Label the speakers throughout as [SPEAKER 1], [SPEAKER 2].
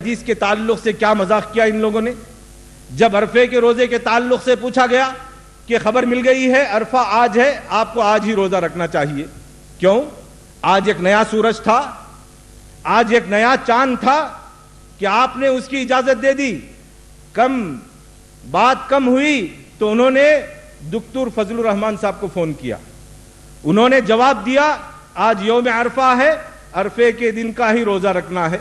[SPEAKER 1] حدیث کے تعلق سے کیا مذاق کیا ان لوگوں نے. جب عرفے کے روزے کے تعلق سے پوچھا گیا کہ خبر مل گئی ہے عرفہ آج ہے, آپ کو آج ہی روزہ رکھنا چاہیے. کیوں؟ آج ایک نیا سورج تھا, آج ایک نیا چاند تھا کہ آپ نے اس کی اجازت دے دی. بات کم ہوئی تو انہوں نے دکتور فضل الرحمان صاحب کو فون کیا. انہوں نے جواب دیا آج یوم عرفہ ہے, عرفے کے دن کا ہی روزہ رکھنا ہے.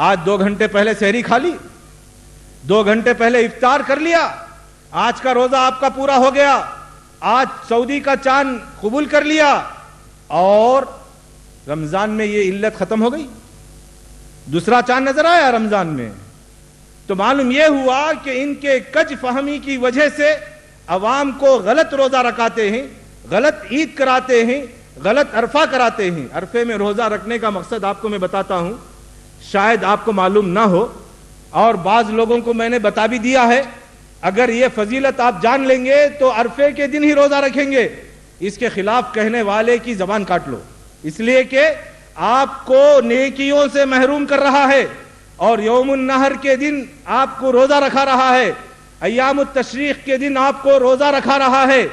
[SPEAKER 1] آج 2 گھنٹے پہلے سحری کھا لی, 2 گھنٹے پہلے افطار کر لیا, آج کا روزہ آپ کا پورا ہو گیا. آج سعودی کا چاند قبول کر لیا اور رمضان میں یہ علت ختم ہو گئی. دوسرا چاند نظر آیا رمضان میں, تو معلوم یہ ہوا کہ ان کے کج فہمی کی وجہ سے عوام کو غلط روزہ رکھاتے ہیں, غلط عید کراتے ہیں, غلط عرفہ کراتے ہیں. عرفے میں روزہ رکھنے کا مقصد آپ کو میں بتاتا ہوں, شاید آپ کو معلوم نہ ہو اور بعض لوگوں کو میں نے بتا بھی دیا ہے. اگر یہ فضیلت آپ جان لیں گے تو عرفے کے دن ہی روزہ رکھیں گے. اس کے خلاف کہنے والے کی زبان کاٹ لو, اس لیے کہ آپ کو نیکیوں سے محروم کر رہا ہے اور یوم النحر کے دن آپ کو روزہ رکھا رہا ہے, ایام التشریق کے دن آپ کو روزہ رکھا رہا ہے.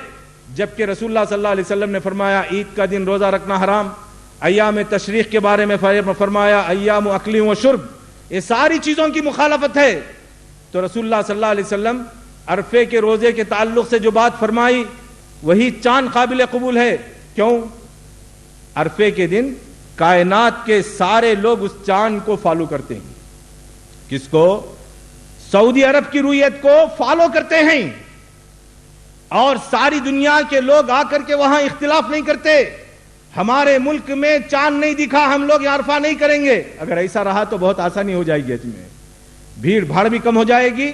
[SPEAKER 1] جبکہ رسول اللہ صلی اللہ علیہ وسلم نے فرمایا عید کا دن روزہ رکھنا حرام, ایام تشریق کے بارے میں فرمایا ایام اکل و شرب, یہ ساری چیزوں کی مخالفت ہے. تو رسول اللہ صلی اللہ علیہ وسلم عرفے کے روزے کے تعلق سے جو بات فرمائی وہی چاند قابل قبول ہے. کیوں؟ عرفے کے دن کائنات کے سارے لوگ اس چاند کو فالو کرتے ہیں. کس کو؟ سعودی عرب کی رویت کو فالو کرتے ہیں, اور ساری دنیا کے لوگ آ کر کے وہاں اختلاف نہیں کرتے. ہمارے ملک میں چاند نہیں دکھا, ہم لوگ عرفہ نہیں کریں گے. اگر ایسا رہا تو بہت آسانی ہو جائے گی, اس میں بھیڑ بھاڑ بھی کم ہو جائے گی,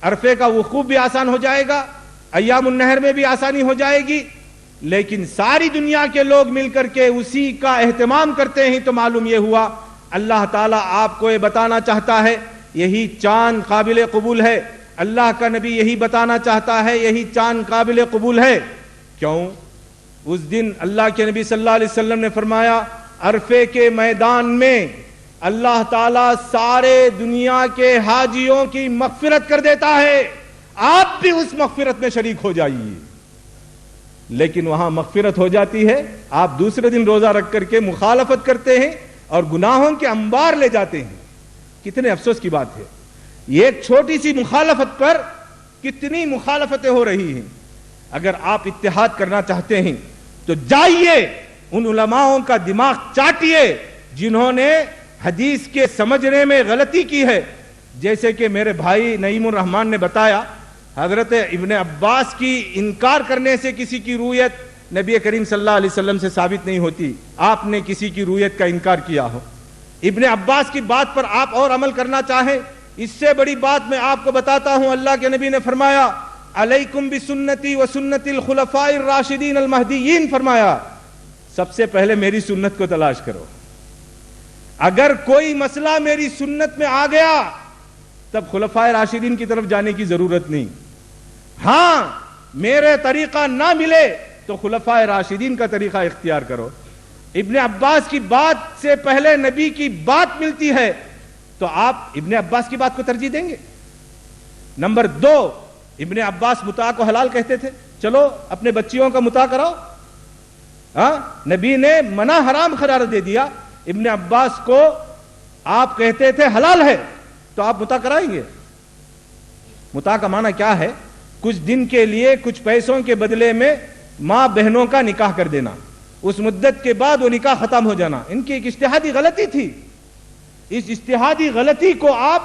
[SPEAKER 1] عرفے کا وقوف بھی آسان ہو جائے گا, ایام النحر میں بھی آسانی ہو جائے گی. لیکن ساری دنیا کے لوگ مل کر کے اسی کا اہتمام کرتے ہیں, تو معلوم یہ ہوا اللہ تعالیٰ آپ کو یہ بتانا چاہتا ہے یہی چاند قابل قبول ہے. اللہ کا نبی یہی بتانا چاہتا ہے یہی چاند قابل قبول ہے. کیوں؟ اس دن اللہ کے نبی صلی اللہ علیہ وسلم نے فرمایا عرفے کے میدان میں اللہ تعالیٰ سارے دنیا کے حاجیوں کی مغفرت کر دیتا ہے, آپ بھی اس مغفرت میں شریک ہو جائیے. لیکن وہاں مغفرت ہو جاتی ہے, آپ دوسرے دن روزہ رکھ کر کے مخالفت کرتے ہیں اور گناہوں کے انبار لے جاتے ہیں. کتنے افسوس کی بات ہے, یہ ایک چھوٹی سی مخالفت پر کتنی مخالفتیں ہو رہی ہیں. اگر آپ اتحاد کرنا چاہتے ہیں تو جائیے ان علماؤں کا دماغ چاٹیے جنہوں نے حدیث کے سمجھنے میں غلطی کی ہے. جیسے کہ میرے بھائی نعیم الرحمان نے بتایا, حضرت ابن عباس کی انکار کرنے سے کسی کی رویت نبی کریم صلی اللہ علیہ وسلم سے ثابت نہیں ہوتی. آپ نے کسی کی رویت کا انکار کیا ہو, ابن عباس کی بات پر آپ اور عمل کرنا چاہیں, اس سے بڑی بات میں آپ کو بتاتا ہوں. اللہ کے نبی نے فرمایا علیکم بسنتی و سنت الخلفاء الراشدین المہدیین, فرمایا سب سے پہلے میری سنت کو تلاش کرو. اگر کوئی مسئلہ میری سنت میں آ گیا تب خلفاء راشدین کی طرف جانے کی ضرورت نہیں. ہاں میرے طریقہ نہ ملے تو خلفاء راشدین کا طریقہ اختیار کرو. ابن عباس کی بات سے پہلے نبی کی بات ملتی ہے تو آپ ابن عباس کی بات کو ترجیح دیں گے. نمبر 2, ابن عباس متاع کو حلال کہتے تھے, چلو اپنے بچیوں کا متاع کراؤ. نبی نے منع حرام قرار دے دیا, ابن عباس کو آپ کہتے تھے حلال ہے تو آپ متاع کرائیں گے. متاع کا معنی کیا ہے؟ کچھ دن کے لیے کچھ پیسوں کے بدلے میں ماں بہنوں کا نکاح کر دینا, اس مدت کے بعد وہ نکاح ختم ہو جانا. ان کی ایک اجتہادی غلطی تھی, اس اجتہادی غلطی کو آپ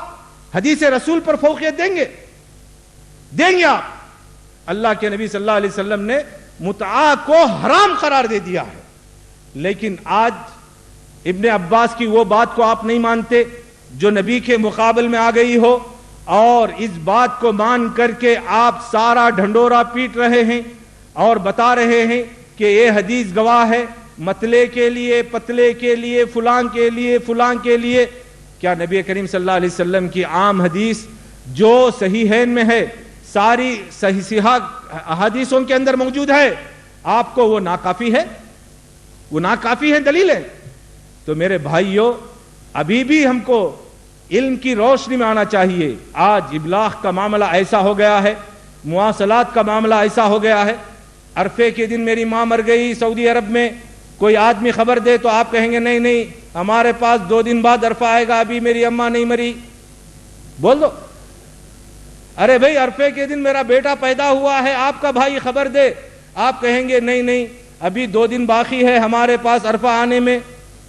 [SPEAKER 1] حدیث رسول پر فوقیت دیں گے آپ. اللہ کے نبی صلی اللہ علیہ وسلم نے متعہ کو حرام قرار دے دیا ہے, لیکن آج ابن عباس کی وہ بات کو آپ نہیں مانتے جو نبی کے مقابل میں آ گئی ہو, اور اس بات کو مان کر کے آپ سارا ڈھنڈورا پیٹ رہے ہیں اور بتا رہے ہیں کہ یہ حدیث گواہ ہے متلے کے لیے, پتلے کے لیے, فلان کے لیے, فلان کے لیے. کیا نبی کریم صلی اللہ علیہ وسلم کی عام حدیث جو صحیحین میں ہے, ساری صحیح احادیثوں کے اندر موجود ہے, آپ کو وہ ناکافی ہے؟ وہ ناکافی ہے دلیل ہے؟ تو میرے بھائیوں, ابھی بھی ہم کو علم کی روشنی میں آنا چاہیے. آج ابلاغ کا معاملہ ایسا ہو گیا ہے, مواصلات کا معاملہ ایسا ہو گیا ہے. عرفے کے دن میری ماں مر گئی سعودی عرب میں, کوئی آدمی خبر دے تو آپ کہیں گے نہیں نہیں ہمارے پاس 2 دن بعد عرفہ آئے گا, ابھی میری اماں نہیں مری. بول دو. ارے بھائی عرفے کے دن میرا بیٹا پیدا ہوا ہے, آپ کا بھائی خبر دے, آپ کہیں گے نہیں نہیں ابھی 2 دن باقی ہے ہمارے پاس عرفہ آنے میں.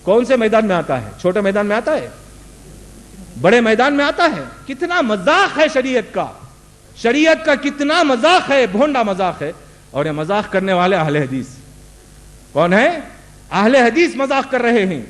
[SPEAKER 1] کون سے میدان میں آتا ہے؟ چھوٹے میدان میں آتا ہے؟ بڑے میدان میں آتا ہے؟ کتنا مذاق ہے شریعت کا, شریعت کا کتنا مذاق ہے, بھونڈا مذاق ہے. اور یہ مذاق کرنے والے اہل حدیث کون ہے؟ اہل حدیث مذاق کر رہے ہیں.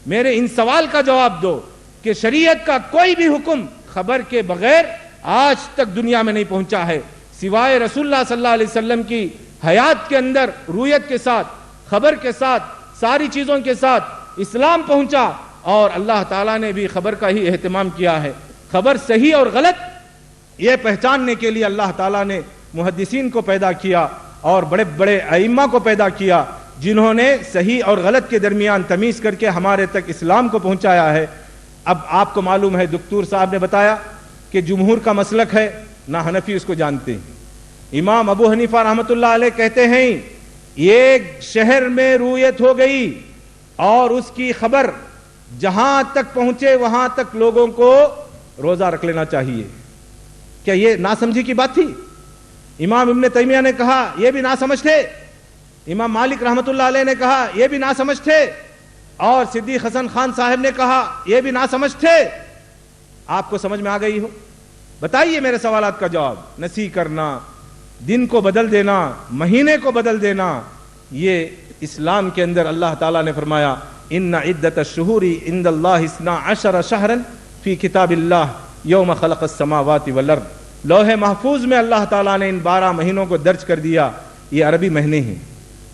[SPEAKER 1] میرے ان سوال کا جواب دو کہ شریعت کا کوئی بھی حکم خبر کے بغیر آج تک دنیا میں نہیں پہنچا ہے, سوائے رسول اللہ صلی اللہ علیہ وسلم کی حیات کے اندر رویت کے ساتھ, خبر کے ساتھ, ساری چیزوں کے ساتھ اسلام پہنچا. اور اللہ تعالیٰ نے بھی خبر کا ہی اہتمام کیا ہے. خبر صحیح اور غلط یہ پہچاننے کے لیے اللہ تعالیٰ نے محدثین کو پیدا کیا اور بڑے بڑے ائمہ کو پیدا کیا, جنہوں نے صحیح اور غلط کے درمیان تمیز کر کے ہمارے تک اسلام کو پہنچایا ہے. اب آپ کو معلوم ہے, دکتور صاحب نے بتایا کہ جمہور کا مسلک ہے, نہ حنفی اس کو جانتے ہیں. امام ابو حنیفہ رحمۃ اللہ علیہ کہتے ہیں ایک شہر میں رویت ہو گئی اور اس کی خبر جہاں تک پہنچے وہاں تک لوگوں کو روزہ رکھ لینا چاہیے. کیا یہ ناسمجھی کی بات تھی؟ امام ابن تیمیہ نے کہا یہ بھی ناسمجھ تھے, امام مالک رحمۃ اللہ علیہ نے کہا یہ بھی ناسمجھ تھے, اور صدیق حسن خان صاحب نے کہا یہ بھی ناسمجھ تھے. آپ کو سمجھ میں آ گئی ہو؟ بتائیے میرے سوالات کا جواب. نسی کرنا, دن کو بدل دینا, مہینے کو بدل دینا, یہ اسلام کے اندر اللہ تعالیٰ نے فرمایا ان عدت الشہور عند اللہ 12 شہرا فی کتاب اللہ یوم خلق السماوات والارض. لوح محفوظ میں اللہ تعالیٰ نے ان 12 مہینوں کو درج کر دیا. یہ عربی مہینے ہیں.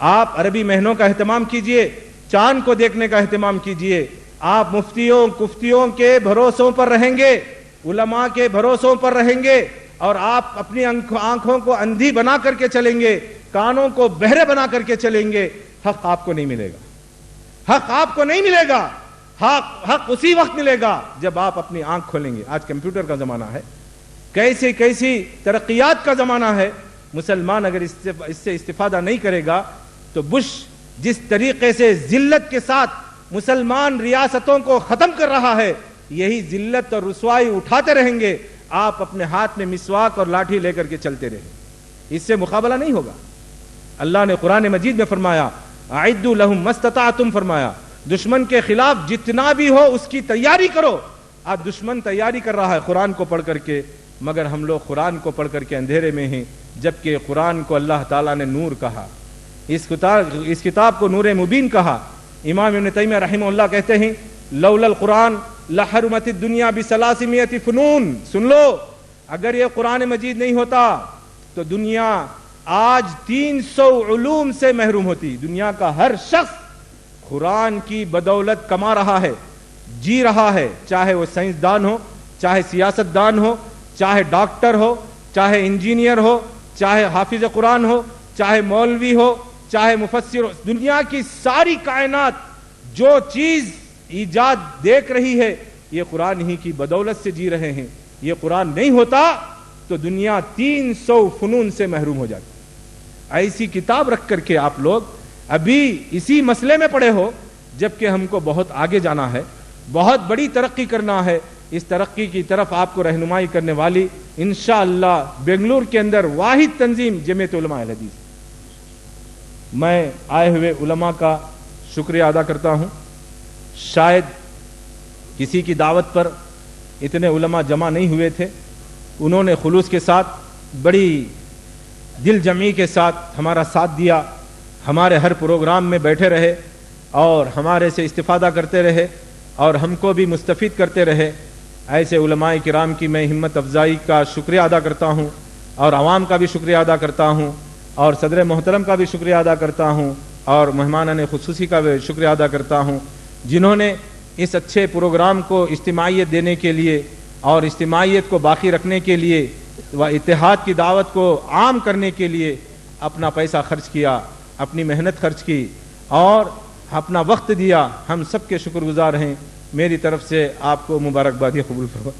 [SPEAKER 1] آپ عربی مہینوں کا اہتمام کیجئے, چاند کو دیکھنے کا اہتمام کیجئے. آپ مفتیوں کفتیوں کے بھروسوں پر رہیں گے, علماء کے بھروسوں پر رہیں گے, اور آپ اپنی آنکھوں کو اندھی بنا کر کے چلیں گے, کانوں کو بہرے بنا کر کے چلیں گے. حق آپ کو نہیں ملے گا, حق آپ کو نہیں ملے گا. حق اسی وقت ملے گا جب آپ اپنی آنکھ کھولیں گے. آج کمپیوٹر کا زمانہ ہے, کیسی ترقیات کا زمانہ ہے. مسلمان اگر اس سے استفادہ نہیں کرے گا تو بش جس طریقے سے ذلت کے ساتھ مسلمان ریاستوں کو ختم کر رہا ہے, یہی ذلت اور رسوائی اٹھاتے رہیں گے. آپ اپنے ہاتھ میں مسواک اور لاٹھی لے کر کے چلتے رہیں, اس سے مقابلہ نہیں ہوگا. اللہ نے قرآن مجید میں فرمایا اعدوا لهم ما استطعتم, فرمایا دشمن کے خلاف جتنا بھی ہو اس کی تیاری کرو. آج دشمن تیاری کر رہا ہے قرآن کو پڑھ کر کے, مگر ہم لوگ قرآن کو پڑھ کر کے اندھیرے میں ہیں, جبکہ قرآن کو اللہ تعالیٰ نے نور کہا, اس کتاب کو نور مبین کہا. امام ابن تیمیہ رحمہ اللہ کہتے ہیں لولا القرآن لحرمت الدنیا ب300 فنون. سن لو, اگر یہ قرآن مجید نہیں ہوتا تو دنیا آج 300 علوم سے محروم ہوتی. دنیا کا ہر شخص قرآن کی بدولت کما رہا ہے, جی رہا ہے, چاہے وہ سائنسدان ہو, چاہے سیاست دان ہو, چاہے ڈاکٹر ہو, چاہے انجینئر ہو, چاہے حافظ قرآن ہو, چاہے مولوی ہو, چاہے مفسر ہو. دنیا کی ساری کائنات جو چیز ایجاد دیکھ رہی ہے یہ قرآن ہی کی بدولت سے جی رہے ہیں. یہ قرآن نہیں ہوتا تو دنیا 300 فنون سے محروم ہو جاتی. ایسی کتاب رکھ کر کے آپ لوگ ابھی اسی مسئلے میں پڑے ہو, جبکہ ہم کو بہت آگے جانا ہے, بہت بڑی ترقی کرنا ہے. اس ترقی کی طرف آپ کو رہنمائی کرنے والی انشاءاللہ بنگلور کے اندر واحد تنظیم جمعیت علماء اہل حدیث. میں آئے ہوئے علماء کا شکریہ ادا کرتا ہوں. شاید کسی کی دعوت پر اتنے علماء جمع نہیں ہوئے تھے, انہوں نے خلوص کے ساتھ بڑی دل جمعی کے ساتھ ہمارا ساتھ دیا, ہمارے ہر پروگرام میں بیٹھے رہے اور ہمارے سے استفادہ کرتے رہے اور ہم کو بھی مستفید کرتے رہے. ایسے علماء کرام کی میں ہمت افزائی کا شکریہ ادا کرتا ہوں, اور عوام کا بھی شکریہ ادا کرتا ہوں, اور صدر محترم کا بھی شکریہ ادا کرتا ہوں, اور مہمانان خصوصی کا بھی شکریہ ادا کرتا ہوں, جنہوں نے اس اچھے پروگرام کو اجتماعیت دینے کے لیے اور اجتماعیت کو باقی رکھنے کے لیے و اتحاد کی دعوت کو عام کرنے کے لیے اپنا پیسہ خرچ کیا, اپنی محنت خرچ کی اور اپنا وقت دیا. ہم سب کے شکر گزار ہیں. میری طرف سے آپ کو مبارکباد قبول فرما.